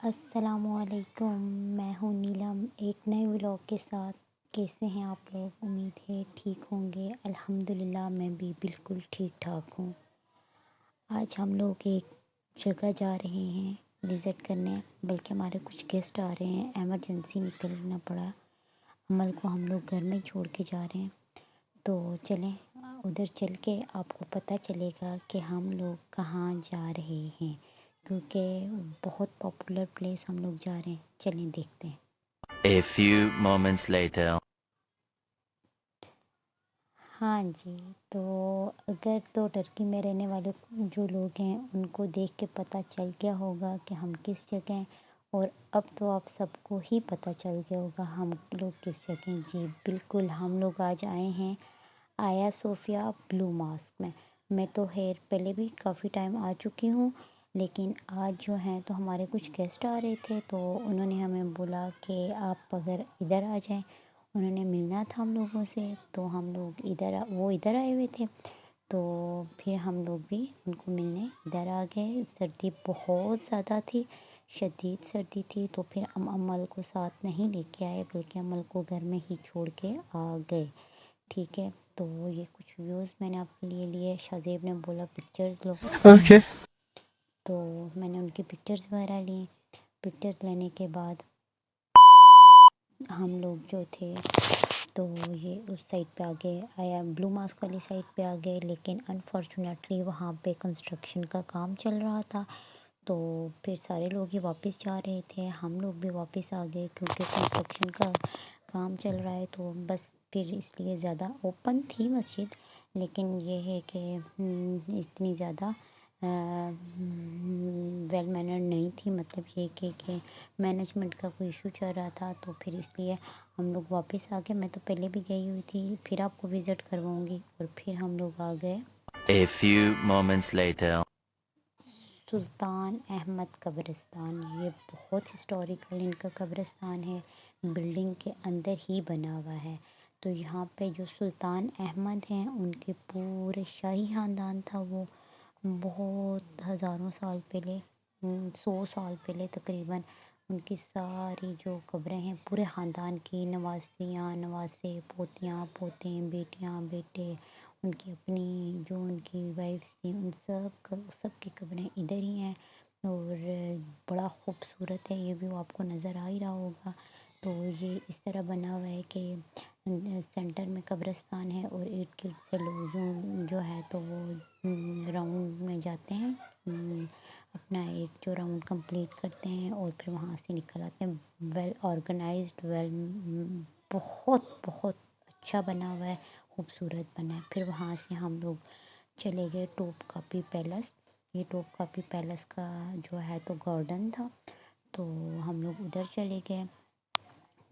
السلام علیکم، میں ہوں نیلم ایک نئے ولاگ کے ساتھ۔ کیسے ہیں آپ لوگ؟ امید ہے ٹھیک ہوں گے۔ الحمدللہ میں بھی بالکل ٹھیک ٹھاک ہوں۔ آج ہم لوگ ایک جگہ جا رہے ہیں وزٹ کرنے، بلکہ ہمارے کچھ گیسٹ آ رہے ہیں، ایمرجنسی نکلنا پڑا۔ عمل کو ہم لوگ گھر میں چھوڑ کے جا رہے ہیں، تو چلیں ادھر چل کے آپ کو پتہ چلے گا کہ ہم لوگ کہاں جا رہے ہیں، کیونکہ بہت پاپولر پلیس ہم لوگ جا رہے ہیں۔ چلیں دیکھتے ہیں۔ A few moments later. ہاں جی، تو اگر تو ٹرکی میں رہنے والے جو لوگ ہیں ان کو دیکھ کے پتہ چل گیا ہوگا کہ ہم کس جگہ ہیں، اور اب تو آپ سب کو ہی پتہ چل گیا ہوگا ہم لوگ کس جگہ ہیں۔ جی بالکل، ہم لوگ آج آئے ہیں آیا صوفیہ بلو ماسک میں۔ میں تو پہلے بھی کافی ٹائم آ چکی ہوں، لیکن آج جو ہیں تو ہمارے کچھ گیسٹ آ رہے تھے، تو انہوں نے ہمیں بولا کہ آپ اگر ادھر آ جائیں، انہوں نے ملنا تھا ہم لوگوں سے، تو ہم لوگ وہ ادھر آئے ہوئے تھے، تو پھر ہم لوگ بھی ان کو ملنے ادھر آ گئے۔ سردی بہت زیادہ تھی، شدید سردی تھی، تو پھر ہم عمل کو ساتھ نہیں لے کے آئے، بلکہ عمل کو گھر میں ہی چھوڑ کے آ گئے۔ ٹھیک ہے، تو یہ کچھ ویوز میں نے آپ کے لیے شاہزیب نے بولا پکچرز لو، Okay. تو میں نے ان کی پکچرز وغیرہ لی۔ پکچرز لینے کے بعد ہم لوگ جو تھے تو یہ اس سائڈ پہ آ گئے، آیا بلو ماسک والی سائڈ پہ آ گئے، لیکن انفارچونیٹلی وہاں پہ کنسٹرکشن کا کام چل رہا تھا، تو پھر سارے لوگ ہی واپس جا رہے تھے، ہم لوگ بھی واپس آ گئے کیونکہ کنسٹرکشن کا کام چل رہا ہے، تو بس پھر اس لیے زیادہ اوپن تھی مسجد، لیکن یہ ہے کہ اتنی زیادہ ویل مینرڈ نہیں تھی، مطلب یہ کہ مینجمنٹ کا کوئی ایشو چل رہا تھا، تو پھر اس لیے ہم لوگ واپس آ گئے۔ میں تو پہلے بھی گئی ہوئی تھی، پھر آپ کو وزٹ کرواؤں گی، اور پھر ہم لوگ آ گئے A few moments later. سلطان احمد قبرستان۔ یہ بہت ہسٹوریکل ان کا قبرستان ہے، بلڈنگ کے اندر ہی بنا ہوا ہے۔ تو یہاں پہ جو سلطان احمد ہیں ان کے پورے شاہی خاندان تھا، وہ بہت ہزاروں سال پہلے، 100 سال پہلے تقریباً، ان کی ساری جو قبریں ہیں پورے خاندان کی، نواسیاں نواسے، پوتیاں پوتے، بیٹیاں بیٹے، ان کی اپنی جو ان کی وائفس تھیں، ان سب کی قبریں ادھر ہی ہیں، اور بڑا خوبصورت ہے یہ بھی، آپ کو نظر آ ہی رہا ہوگا۔ تو یہ اس طرح بنا ہوا ہے کہ سینٹر میں قبرستان ہے، اور ارد گرد سے لوگ جو ہے تو وہ راؤنڈ میں جاتے ہیں، اپنا ایک جو راؤنڈ کمپلیٹ کرتے ہیں، اور پھر وہاں سے نکل آتے ہیں۔ ویل آرگنائزڈ، بہت بہت اچھا بنا ہوا ہے، خوبصورت بنا ہے۔ پھر وہاں سے ہم لوگ چلے گئے ٹوپ کاپی پیلس۔ یہ ٹوپ کاپی پیلس کا جو ہے تو گارڈن تھا، تو ہم لوگ ادھر چلے گئے،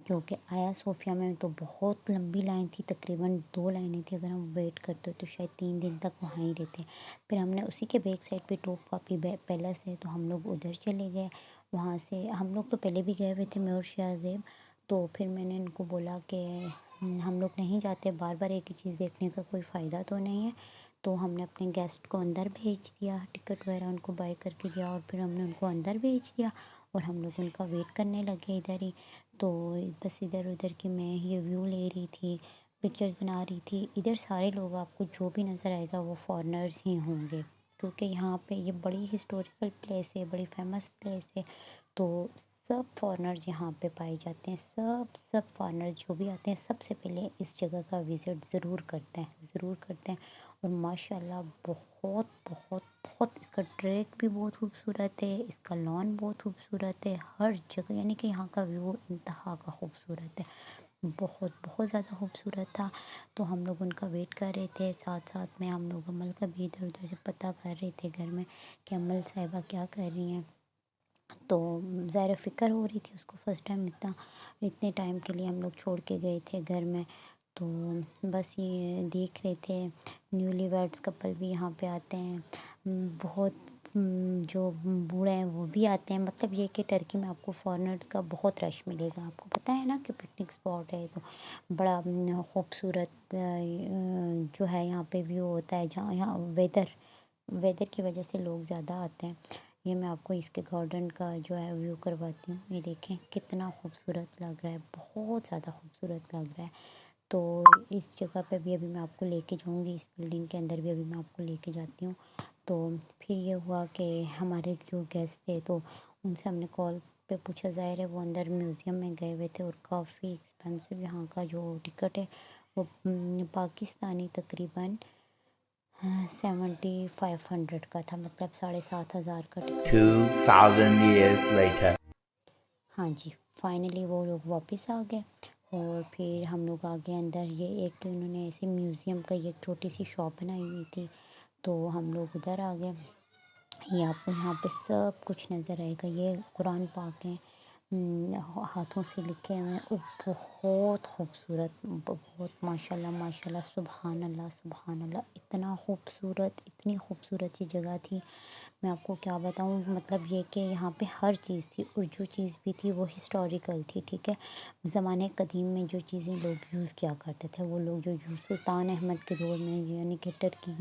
کیونکہ آیا صوفیہ میں تو بہت لمبی لائن تھی، تقریباً 2 لائنیں تھی، اگر ہم ویٹ کرتے تو شاید 3 دن تک وہاں ہی رہتے۔ پھر ہم نے اسی کے بیک سائڈ پہ ٹوپ کاپی پیلس ہے، تو ہم لوگ ادھر چلے گئے۔ وہاں سے ہم لوگ تو پہلے بھی گئے ہوئے تھے، میں اور شاہزیب، تو پھر میں نے ان کو بولا کہ ہم لوگ نہیں جاتے، بار بار ایک ہی چیز دیکھنے کا کوئی فائدہ تو نہیں ہے، تو ہم نے اپنے گیسٹ کو اندر بھیج دیا، ٹکٹ وغیرہ ان کو بائی کر کے دیا، اور پھر ہم نے ان کو اندر بھیج دیا، اور ہم لوگ ان کا ویٹ کرنے لگے ادھر ہی۔ تو بس ادھر ادھر کی میں یہ ویو لے رہی تھی، پکچرز بنا رہی تھی۔ ادھر سارے لوگ آپ کو جو بھی نظر آئے گا وہ فارنرز ہی ہوں گے، کیونکہ یہاں پہ یہ بڑی ہسٹوریکل پلیس ہے، بڑی فیمس پلیس ہے، تو سب فارنرز یہاں پہ پائے جاتے ہیں، سب فارنرز جو بھی آتے ہیں سب سے پہلے اس جگہ کا وزٹ ضرور کرتے ہیں، ضرور کرتے ہیں۔ اور ماشاء اللہ بہت بہت بہت اس کا ٹریک بھی بہت خوبصورت ہے، اس کا لان بہت خوبصورت ہے، ہر جگہ یعنی کہ یہاں کا ویو انتہا کا خوبصورت ہے، بہت بہت زیادہ خوبصورت تھا۔ تو ہم لوگ ان کا ویٹ کر رہے تھے، ساتھ ساتھ میں ہم لوگ عمل کا بھی ادھر ادھر سے پتہ کر رہے تھے گھر میں کہ عمل صاحبہ کیا کر رہی ہیں، تو ظاہر فکر ہو رہی تھی اس کو، فرسٹ ٹائم اتنے ٹائم کے لیے ہم لوگ چھوڑ کے گئے تھے گھر میں، تو بس یہ دیکھ رہے تھے۔ نیولی ویڈس کپل بھی یہاں پہ آتے ہیں، بہت جو بوڑھے ہیں وہ بھی آتے ہیں، مطلب یہ کہ ٹرکی میں آپ کو فارنرز کا بہت رش ملے گا، آپ کو پتہ ہے نا کہ پکنک اسپاٹ ہے، تو بڑا خوبصورت جو ہے یہاں پہ ویو ہوتا ہے، جہاں یہاں ویدر کی وجہ سے لوگ زیادہ آتے ہیں یہ میں آپ کو اس کے گارڈن کا جو ہے ویو کرواتی ہوں. یہ دیکھیں کتنا خوبصورت لگ رہا ہے، بہت زیادہ خوبصورت لگ رہا ہے. تو اس جگہ پہ بھی ابھی میں آپ کو لے کے جاؤں گی، اس بلڈنگ کے اندر بھی ابھی میں آپ کو لے کے جاتی ہوں. تو پھر یہ ہوا کہ ہمارے جو گیسٹ تھے تو ان سے ہم نے کال پہ پوچھا. ظاہر ہے وہ اندر میوزیم میں گئے ہوئے تھے اور کافی ایکسپینسو یہاں کا جو ٹکٹ ہے وہ پاکستانی تقریباً 7500 کا تھا، مطلب 7500 کا ٹکٹ. 2000 years later. ہاں جی، فائنلی وہ لوگ واپس آ گئے اور پھر ہم لوگ آ گئے اندر. یہ ایک تو انہوں نے ایسے میوزیم کا ایک چھوٹی سی شاپ بنائی ہوئی تھی تو ہم لوگ ادھر آ گئے. یہ آپ کو یہاں پہ سب کچھ نظر آئے گا. یہ قرآن پاک ہیں، ہاتھوں سے لکھے ہوئے ہیں، بہت خوبصورت، بہت ماشاء اللہ ماشاء اللہ، سبحان اللہ سبحان اللہ. اتنا خوبصورت، اتنی خوبصورت یہ جگہ تھی، میں آپ کو کیا بتاؤں. مطلب یہ کہ یہاں پہ ہر چیز تھی اور جو چیز بھی تھی وہ ہسٹوریکل تھی. ٹھیک ہے، زمانے قدیم میں جو چیزیں لوگ یوز کیا کرتے تھے، وہ لوگ جو سلطان احمد کے دور میں، یعنی کہ ٹرکی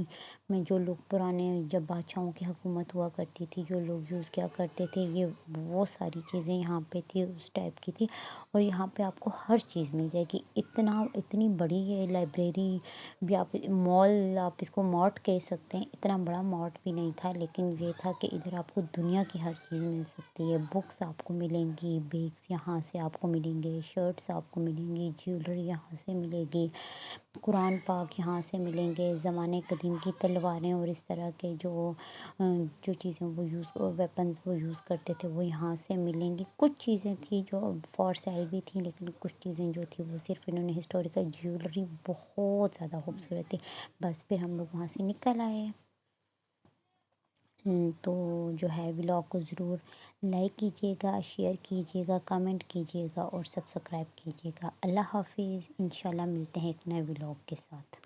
میں جو لوگ پرانے جب بادشاہوں کی حکومت ہوا کرتی تھی، جو لوگ یوز کیا کرتے تھے، یہ وہ ساری چیزیں یہاں پہ تھی، اس ٹائپ کی تھی. اور یہاں پہ آپ کو ہر چیز مل جائے گی. اتنی بڑی ہے لائبریری بھی، آپ مال، آپ اس کو مارٹ کہہ سکتے ہیں. اتنا بڑا مارٹ بھی نہیں تھا، لیکن یہ تھا کہ ادھر آپ کو دنیا کی ہر چیز مل سکتی ہے. بکس آپ کو ملیں گی، بیگس یہاں سے آپ کو ملیں گے، شرٹس آپ کو ملیں گی، جیولری یہاں سے ملے گی، قرآن پاک یہاں سے ملیں گے، زمانے قدیم کی تلواریں اور اس طرح کے جو چیزیں وہ ویپنز وہ یوز کرتے تھے وہ یہاں سے ملیں گی. کچھ چیزیں تھیں جو فار سیل بھی تھیں، لیکن کچھ چیزیں جو تھیں وہ صرف انہوں نے ہسٹوریکل. جیولری بہت زیادہ خوبصورت تھی. بس پھر ہم لوگ وہاں سے نکل آئے. تو جو ہے ولاگ کو ضرور لائک کیجیے گا، شیئر کیجیے گا، کمنٹ کیجیے گا اور سبسکرائب کیجیے گا. اللہ حافظ. انشاءاللہ ملتے ہیں ایک نئے ولاگ کے ساتھ.